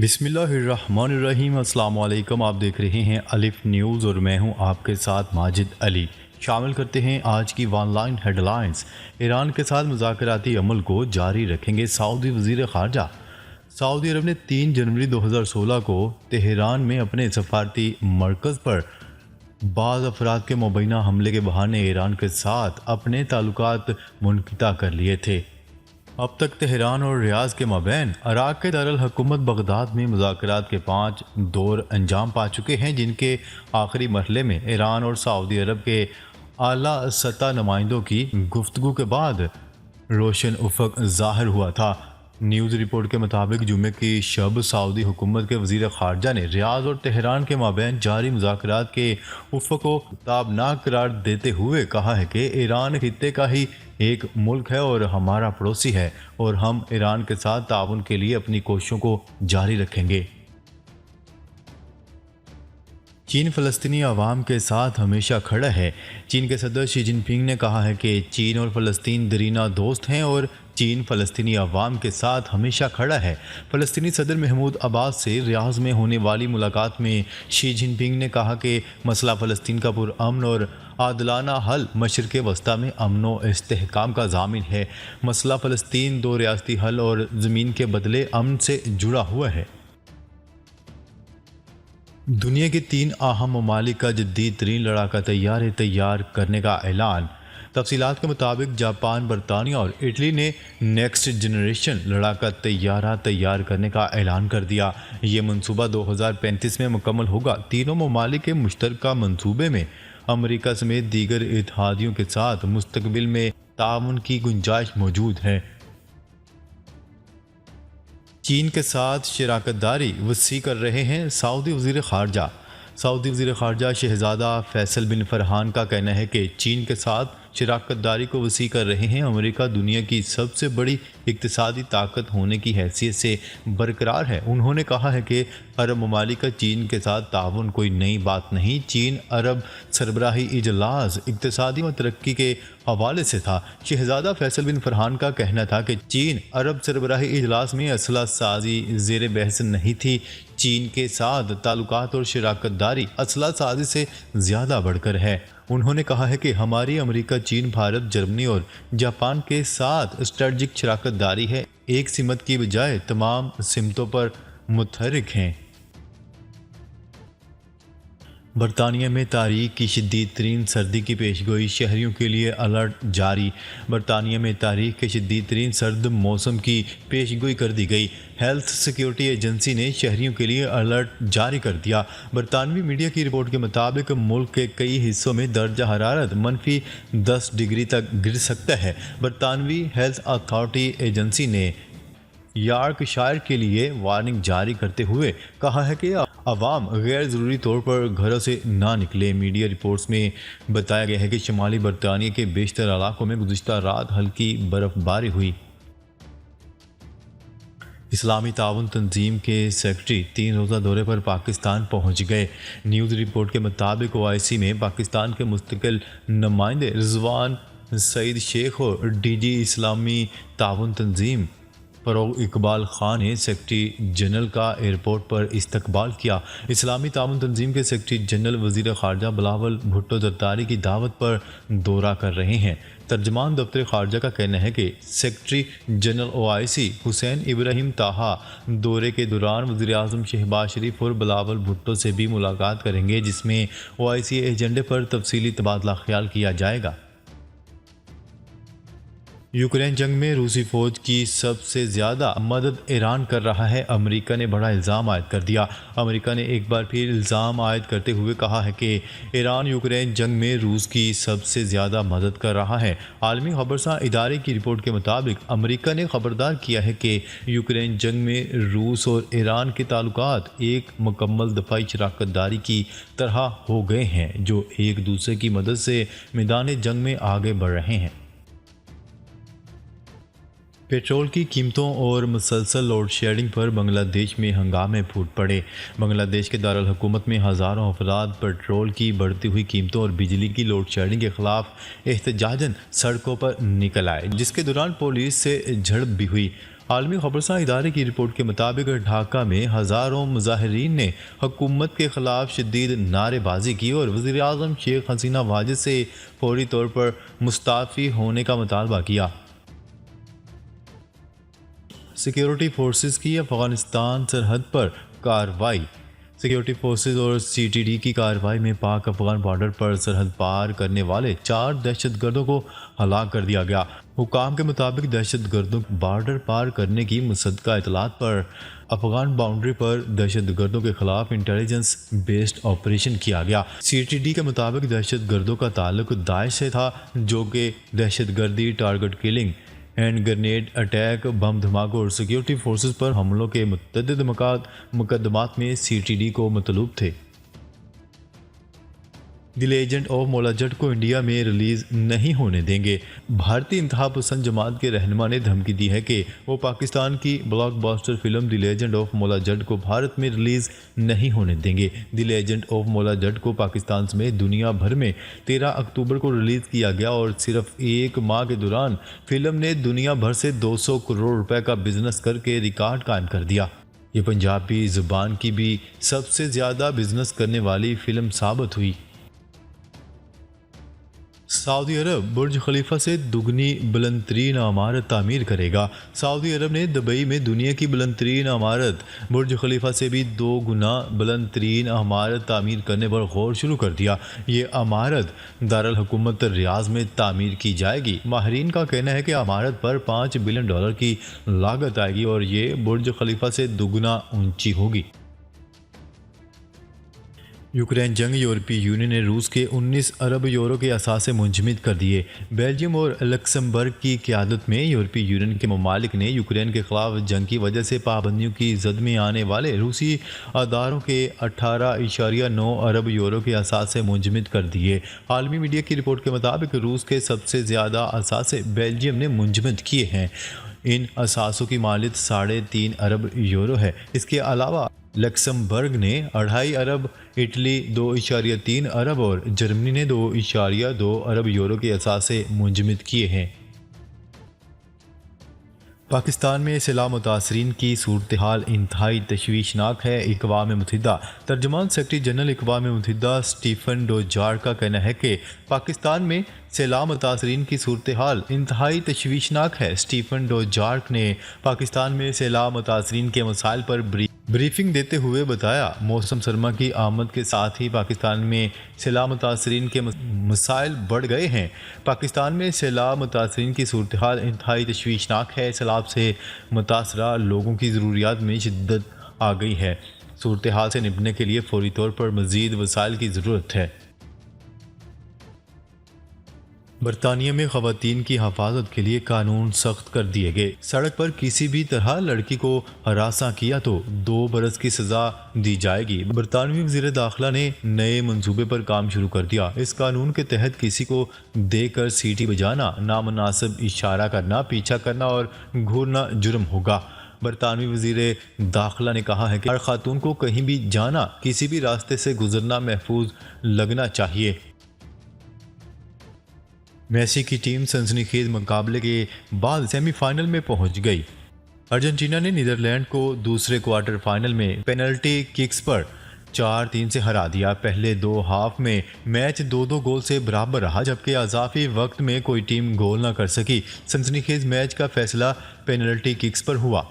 بسم اللہ الرحمن الرحیم۔ السلام علیکم، آپ دیکھ رہے ہیں الف نیوز اور میں ہوں آپ کے ساتھ ماجد علی۔ شامل کرتے ہیں آج کی one line headlines. Iran کے ساتھ مذاکراتی عمل کو جاری رکھیں گے سعودی وزیر خارجہ۔ سعودی عرب نے 3 جنوری 2016 کو تہران میں اپنے سفارتی مرکز پر بعض افراد کے مبینہ حملے کے بہانے ایران کے ساتھ اپنے تعلقات منقطع کر لیے تھے۔ اب تک تہران اور ریاض کے مابین عراق کے دارالحکومت بغداد میں مذاکرات کے 5 دور انجام پا چکے ہیں، جن کے آخری مرحلے میں ایران اور سعودی عرب کے اعلیٰ سطح نمائندوں کی گفتگو کے بعد روشن افق ظاہر ہوا تھا۔ نیوز رپورٹ کے مطابق جمعے کی شب سعودی حکومت کے وزیر خارجہ نے ریاض اور تہران کے مابین جاری مذاکرات کے افق کو تابناک قرار دیتے ہوئے کہا ہے کہ ایران خطے کا ہی ایک ملک ہے اور ہمارا پڑوسی ہے، اور ہم ایران کے ساتھ تعاون کے لیے اپنی کوششوں کو جاری رکھیں گے۔ چین فلسطینی عوام کے ساتھ ہمیشہ کھڑا ہے۔ چین کے صدر شی جن پنگ نے کہا ہے کہ چین اور فلسطین دیرینہ دوست ہیں اور چین فلسطینی عوام کے ساتھ ہمیشہ کھڑا ہے۔ فلسطینی صدر محمود عباس سے ریاض میں ہونے والی ملاقات میں شی جن پنگ نے کہا کہ مسئلہ فلسطین کا پرامن اور عادلانہ حل مشرق وسطیٰ میں امن و استحکام کا ضامن ہے۔ مسئلہ فلسطین 2 ریاستی حل اور زمین کے بدلے امن سے جڑا ہوا ہے۔ دنیا کے 3 اہم ممالک کا جدید ترین لڑاکا طیارے تیار کرنے کا اعلان۔ تفصیلات کے مطابق جاپان، برطانیہ اور اٹلی نے نیکسٹ جنریشن لڑاکا طیارہ تیار کرنے کا اعلان کر دیا۔ یہ منصوبہ 2035 میں مکمل ہوگا۔ تینوں ممالک کے مشترکہ منصوبے میں امریکہ سمیت دیگر اتحادیوں کے ساتھ مستقبل میں تعاون کی گنجائش موجود ہے۔ چین کے ساتھ شراکت داری وسیع کر رہے ہیں سعودی وزیر خارجہ۔ سعودی وزیر خارجہ شہزادہ فیصل بن فرحان کا کہنا ہے کہ چین کے ساتھ شراکت داری کو وسیع کر رہے ہیں۔ امریکہ دنیا کی سب سے بڑی اقتصادی طاقت ہونے کی حیثیت سے برقرار ہے۔ انہوں نے کہا ہے کہ عرب ممالک کا چین کے ساتھ تعاون کوئی نئی بات نہیں۔ چین عرب سربراہی اجلاس اقتصادی و ترقی کے حوالے سے تھا۔ شہزادہ فیصل بن فرحان کا کہنا تھا کہ چین عرب سربراہی اجلاس میں اسلحہ سازی زیر بحث نہیں تھی۔ چین کے ساتھ تعلقات اور شراکت داری اسلحہ سازی سے زیادہ بڑھ کر ہے۔ انہوں نے کہا ہے کہ ہماری امریکہ، چین، بھارت، جرمنی اور جاپان کے ساتھ اسٹریٹجک شراکت داری ہے، ایک سمت کی بجائے تمام سمتوں پر متحرک ہیں۔ برطانیہ میں تاریخ کی شدید ترین سردی کی پیشگوئی، شہریوں کے لیے الرٹ جاری۔ برطانیہ میں تاریخ کے شدید ترین سرد موسم کی پیشگوئی کر دی گئی۔ ہیلتھ سیکیورٹی ایجنسی نے شہریوں کے لیے الرٹ جاری کر دیا۔ برطانوی میڈیا کی رپورٹ کے مطابق ملک کے کئی حصوں میں درجہ حرارت -10 ڈگری تک گر سکتا ہے۔ برطانوی ہیلتھ اتھارٹی ایجنسی نے یارک شائر کے لیے وارننگ جاری کرتے ہوئے کہا ہے کہ عوام غیر ضروری طور پر گھروں سے نہ نکلیں۔ میڈیا رپورٹس میں بتایا گیا ہے کہ شمالی برطانیہ کے بیشتر علاقوں میں گزشتہ رات ہلکی برف باری ہوئی۔ اسلامی تعاون تنظیم کے سیکرٹری 3 روزہ دورے پر پاکستان پہنچ گئے۔ نیوز رپورٹ کے مطابق OIC میں پاکستان کے مستقل نمائندے رضوان سعید شیخ اور DG اسلامی تعاون تنظیم فروغ اقبال خان نے سیکرٹری جنرل کا ایئرپورٹ پر استقبال کیا۔ اسلامی تعاون تنظیم کے سیکرٹری جنرل وزیر خارجہ بلاول بھٹو زرداری کی دعوت پر دورہ کر رہے ہیں۔ ترجمان دفتر خارجہ کا کہنا ہے کہ سیکرٹری جنرل OIC حسین ابراہیم طہا دورے کے دوران وزیر اعظم شہباز شریف اور بلاول بھٹو سے بھی ملاقات کریں گے، جس میں OIC ایجنڈے پر تفصیلی تبادلہ خیال کیا جائے گا۔ یوکرین جنگ میں روسی فوج کی سب سے زیادہ مدد ایران کر رہا ہے، امریکہ نے بڑا الزام عائد کر دیا۔ امریکہ نے ایک بار پھر الزام عائد کرتے ہوئے کہا ہے کہ ایران یوکرین جنگ میں روس کی سب سے زیادہ مدد کر رہا ہے۔ عالمی خبرساں ادارے کی رپورٹ کے مطابق امریکہ نے خبردار کیا ہے کہ یوکرین جنگ میں روس اور ایران کے تعلقات ایک مکمل دفاعی شراکت داری کی طرح ہو گئے ہیں، جو ایک دوسرے کی مدد سے میدان جنگ میں آگے بڑھ رہے ہیں۔ پیٹرول کی قیمتوں اور مسلسل لوڈ شیڈنگ پر بنگلہ دیش میں ہنگامے پھوٹ پڑے۔ بنگلہ دیش کے دارالحکومت میں ہزاروں افراد پیٹرول کی بڑھتی ہوئی قیمتوں اور بجلی کی لوڈ شیڈنگ کے خلاف احتجاجاً سڑکوں پر نکل آئے، جس کے دوران پولیس سے جھڑپ بھی ہوئی۔ عالمی خبرساں ادارے کی رپورٹ کے مطابق ڈھاکہ میں ہزاروں مظاہرین نے حکومت کے خلاف شدید نعرے بازی کی اور وزیراعظم شیخ حسینہ واجد سے فوری طور پر مستعفی ہونے کا مطالبہ کیا۔ سیکیورٹی فورسز کی افغانستان سرحد پر کارروائی۔ سیکیورٹی فورسز اور سی ٹی ڈی کی کارروائی میں پاک افغان بارڈر پر سرحد پار کرنے والے 4 دہشت گردوں کو ہلاک کر دیا گیا۔ حکام کے مطابق دہشت گردوں بارڈر پار کرنے کی مصدقہ اطلاعات پر افغان باؤنڈری پر دہشت گردوں کے خلاف انٹیلیجنس بیسڈ آپریشن کیا گیا۔ سی ٹی ڈی کے مطابق دہشت گردوں کا تعلق داعش سے تھا، جو کہ دہشت گردی، target killing, hand grenade attack, bomb دھماکوں اور سیکیورٹی فورسز پر حملوں کے متعدد مقدمات میں سی ٹی ڈی کو مطلوب تھے۔ دی لیجنڈ آف مولا جٹ کو انڈیا میں ریلیز نہیں ہونے دیں گے۔ بھارتی انتہا پسند جماعت کے رہنما نے دھمکی دی ہے کہ وہ پاکستان کی blockbuster film the legend of Maula Jatt کو بھارت میں ریلیز نہیں ہونے دیں گے۔ دی لیجنڈ آف مولا جٹ کو پاکستان سمیت دنیا بھر میں 13 اکتوبر کو ریلیز کیا گیا اور صرف ایک ماہ کے دوران فلم نے دنیا بھر سے 200 کروڑ روپے کا بزنس کر کے ریکارڈ قائم کر دیا۔ یہ پنجابی زبان کی بھی سب سے زیادہ بزنس کرنے والی فلم ثابت ہوئی۔ سعودی عرب برج خلیفہ سے دگنی بلند ترین عمارت تعمیر کرے گا۔ سعودی عرب نے دبئی میں دنیا کی بلند ترین عمارت برج خلیفہ سے بھی 2 گنا بلند ترین عمارت تعمیر کرنے پر غور شروع کر دیا۔ یہ عمارت دارالحکومت ریاض میں تعمیر کی جائے گی۔ ماہرین کا کہنا ہے کہ عمارت پر $5 بلین کی لاگت آئے گی اور یہ برج خلیفہ سے دگنا اونچی ہوگی۔ یوکرین جنگ۔ یورپی یونین نے روس کے 19 ارب یورو کے اثاثے منجمد کر دیے۔ بیلجیم اور لکسمبرگ کی قیادت میں یورپی یونین کے ممالک نے یوکرین کے خلاف جنگ کی وجہ سے پابندیوں کی زد میں آنے والے روسی اداروں کے 18.9 ارب یورو کے اثاثے منجمد کر دیے۔ عالمی میڈیا کی رپورٹ کے مطابق روس کے سب سے زیادہ اثاثے بیلجیم نے منجمد کیے ہیں۔ ان اثاثوں کی مالیت 3.5 ارب یورو ہے۔ اس کے علاوہ لکسمبرگ نے 2.5 ارب، اٹلی 2.3 ارب اور جرمنی نے 2.2 ارب یورو کے اثاثے منجمد کیے ہیں۔ پاکستان میں سیلاب متاثرین کی صورتحال انتہائی تشویشناک ہے۔ اقوام متحدہ ترجمان سیکرٹری جنرل اقوام متحدہ اسٹیفن ڈوجارک کا کہنا ہے کہ پاکستان میں سیلاب متاثرین کی صورتحال انتہائی تشویشناک ہے۔ اسٹیفن ڈوجارک نے پاکستان میں سیلاب متاثرین کے مسائل پر بریفنگ دیتے ہوئے بتایا، موسم سرما کی آمد کے ساتھ ہی پاکستان میں سیلاب متاثرین کے مسائل بڑھ گئے ہیں۔ پاکستان میں سیلاب متاثرین کی صورتحال انتہائی تشویشناک ہے۔ سیلاب سے متاثرہ لوگوں کی ضروریات میں شدت آ گئی ہے۔ صورتحال سے نمٹنے کے لیے فوری طور پر مزید وسائل کی ضرورت ہے۔ برطانیہ میں خواتین کی حفاظت کے لیے قانون سخت کر دیے گئے۔ سڑک پر کسی بھی طرح لڑکی کو ہراساں کیا تو 2 برس کی سزا دی جائے گی۔ برطانوی وزیر داخلہ نے نئے منصوبے پر کام شروع کر دیا۔ اس قانون کے تحت کسی کو دیکھ کر سیٹی بجانا، نامناسب اشارہ کرنا، پیچھا کرنا اور گھورنا جرم ہوگا۔ برطانوی وزیر داخلہ نے کہا ہے کہ ہر خاتون کو کہیں بھی جانا، کسی بھی راستے سے گزرنا محفوظ لگنا چاہیے۔ میسی کی ٹیم سنسنی خیز مقابلے کے بعد سیمی فائنل میں پہنچ گئی۔ ارجنٹینا نے نیدرلینڈ کو دوسرے کوارٹر فائنل میں پینلٹی ککس پر 4-3 سے ہرا دیا۔ پہلے 2 ہاف میں میچ 2-2 گول سے برابر رہا، جبکہ اضافی وقت میں کوئی ٹیم گول نہ کر سکی۔ سنسنی خیز میچ کا فیصلہ پینلٹی ککس پر ہوا۔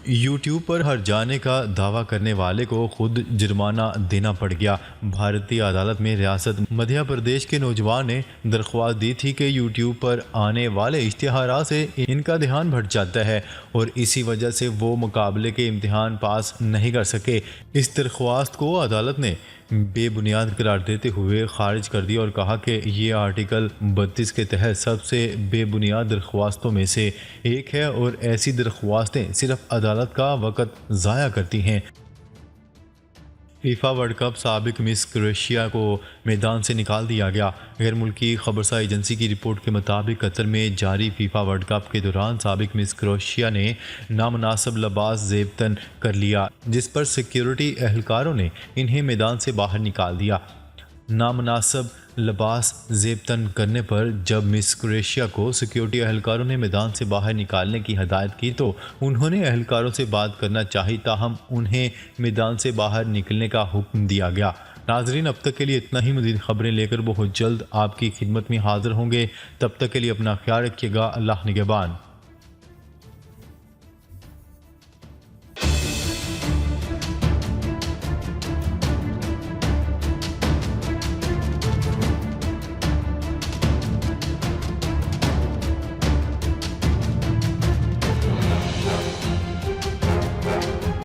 یوٹیوب پر ہر جانے کا دعویٰ کرنے والے کو خود جرمانہ دینا پڑ گیا۔ بھارتی عدالت میں ریاست مدھیہ پردیش کے نوجوان نے درخواست دی تھی کہ یوٹیوب پر آنے والے اشتہارات سے ان کا دھیان بھٹ جاتا ہے اور اسی وجہ سے وہ مقابلے کے امتحان پاس نہیں کر سکے۔ اس درخواست کو عدالت نے بے بنیاد قرار دیتے ہوئے خارج کر دیا اور کہا کہ یہ آرٹیکل 32 کے تحت سب سے بے بنیاد درخواستوں میں سے ایک ہے اور ایسی درخواستیں صرف عدالت کا وقت ضائع کرتی ہیں۔ فیفا ورلڈ کپ سابق مس کروشیا کو میدان سے نکال دیا گیا۔ غیر ملکی خبرساز ایجنسی کی رپورٹ کے مطابق قطر میں جاری فیفا ورلڈ کپ کے دوران سابق مس کروشیا نے نامناسب لباس زیب تن کر لیا، جس پر سیکیورٹی اہلکاروں نے انہیں میدان سے باہر نکال دیا۔ نامناسب لباس زیب تن کرنے پر جب مس کروشیا کو سیکیورٹی اہلکاروں نے میدان سے باہر نکالنے کی ہدایت کی تو انہوں نے اہلکاروں سے بات کرنا چاہی، تاہم انہیں میدان سے باہر نکلنے کا حکم دیا گیا۔ ناظرین، اب تک کے لیے اتنا ہی۔ مزید خبریں لے کر بہت جلد آپ کی خدمت میں حاضر ہوں گے، تب تک کے لیے اپنا خیال رکھیے گا۔ اللہ نگہبان۔